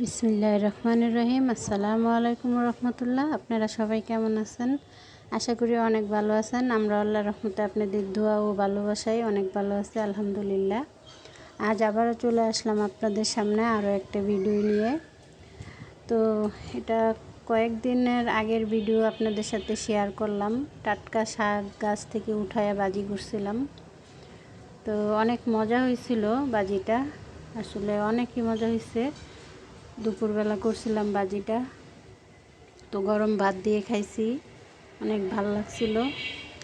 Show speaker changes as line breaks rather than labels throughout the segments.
বিসমিল্লাহির রহমানির রহিম। আসসালামু আলাইকুম রহমতুল্লাহ। আপনারা সবাই কেমন আছেন? আশা করি অনেক ভালো আছেন। আমরা আল্লাহর রহমতে আপনাদের দোয়া ও ভালোবাসায় অনেক ভালো আছি, আলহামদুলিল্লাহ। আজ আবারও চলে আসলাম আপনাদের সামনে আরও একটা ভিডিও নিয়ে। তো এটা কয়েকদিনের আগের ভিডিও আপনাদের সাথে শেয়ার করলাম। টাটকা শাক গাছ থেকে উঠায়া ভাজি করছিলাম। তো অনেক মজা হয়েছিল ভাজিটা, আসলে অনেকই মজা হয়েছে। দুপুরবেলা করছিলাম ভাজিটা, তো গরম ভাত দিয়ে খাইছি, অনেক ভালো লাগছিল।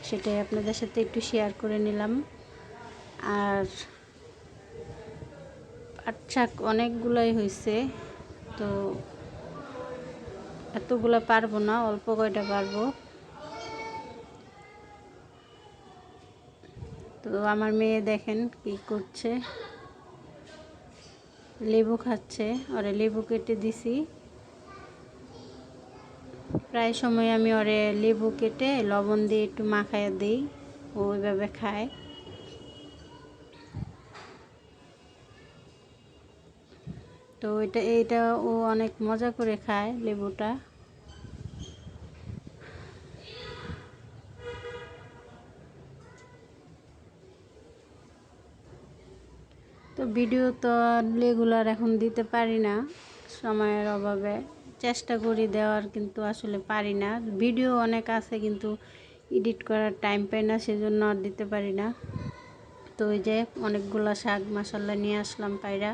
সেটাই আপনাদের সাথে একটু শেয়ার করে নিলাম। আর পাট শাক অনেকগুলাই হয়েছে, তো এতগুলো পারবো না, অল্প কয়টা পারবো। তো আমার মেয়ে দেখেন কি করছে, লেবু খাচ্ছে। ওরে লেবু কেটে দিছি। প্রায় সময় আমি ওরে লেবু কেটে লবণ দিয়ে একটু মাখাইয়া দিই, ওইভাবে খায়। তো এইটা ও অনেক মজা করে খায় লেবুটা। তো ভিডিও তো রেগুলার এখন দিতে পারি না, সময়ের অভাবে। চেষ্টা করি দেওয়ার, কিন্তু আসলে পারি না। ভিডিও অনেক আছে কিন্তু এডিট করার টাইম পাই না, সেজন্য আর দিতে পারি না। তো ওই যে অনেকগুলো শাক মাশাল্লাহ নিয়ে আসলাম পায়রা,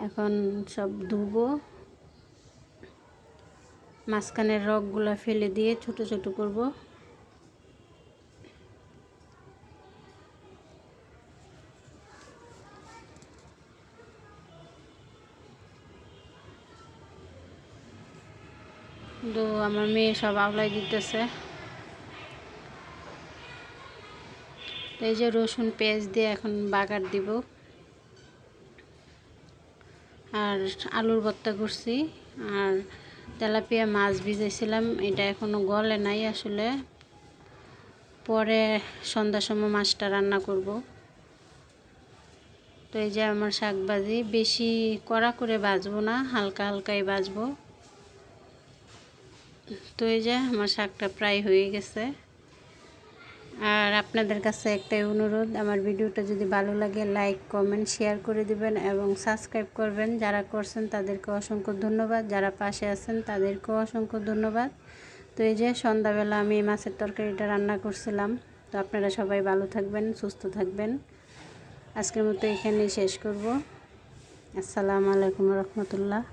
এখন সব ধুবো। মাঝখানের রগগুলো ফেলে দিয়ে ছোট ছোট করব। তো আমার মেয়ে সব আওলাই দিতেছে। এই যে রসুন পেঁয়াজ দিয়ে এখন বাগার দিব। আর আলুর ভর্তা করছি, আর তেলাপিয়া মাছ ভিজাইছিলাম, এটা এখনও গলে নাই আসলে। পরে সন্ধ্যার সময় মাছটা রান্না করব। তো এই যে আমার শাক ভাজি, বেশি কড়া করে ভাজবো না, হালকা হালকাই ভাজবো। তো এই যে আমার শাকটা প্রায় হয়ে গেছে। আর আপনাদের কাছে একটাই অনুরোধ, আমার ভিডিওটা যদি ভালো লাগে লাইক কমেন্ট শেয়ার করে দিবেন এবং সাবস্ক্রাইব করবেন। যারা করছেন তাদেরকে অসংখ্য ধন্যবাদ, যারা পাশে আছেন তাদেরকেও অসংখ্য ধন্যবাদ। তো এই যে সন্ধ্যাবেলা আমি মাছের তরকারিটা রান্না করছিলাম। তো আপনারা সবাই ভালো থাকবেন, সুস্থ থাকবেন। আজকের মতো এখানেই শেষ করব। আসসালামু আলাইকুম রহমতুল্লাহ।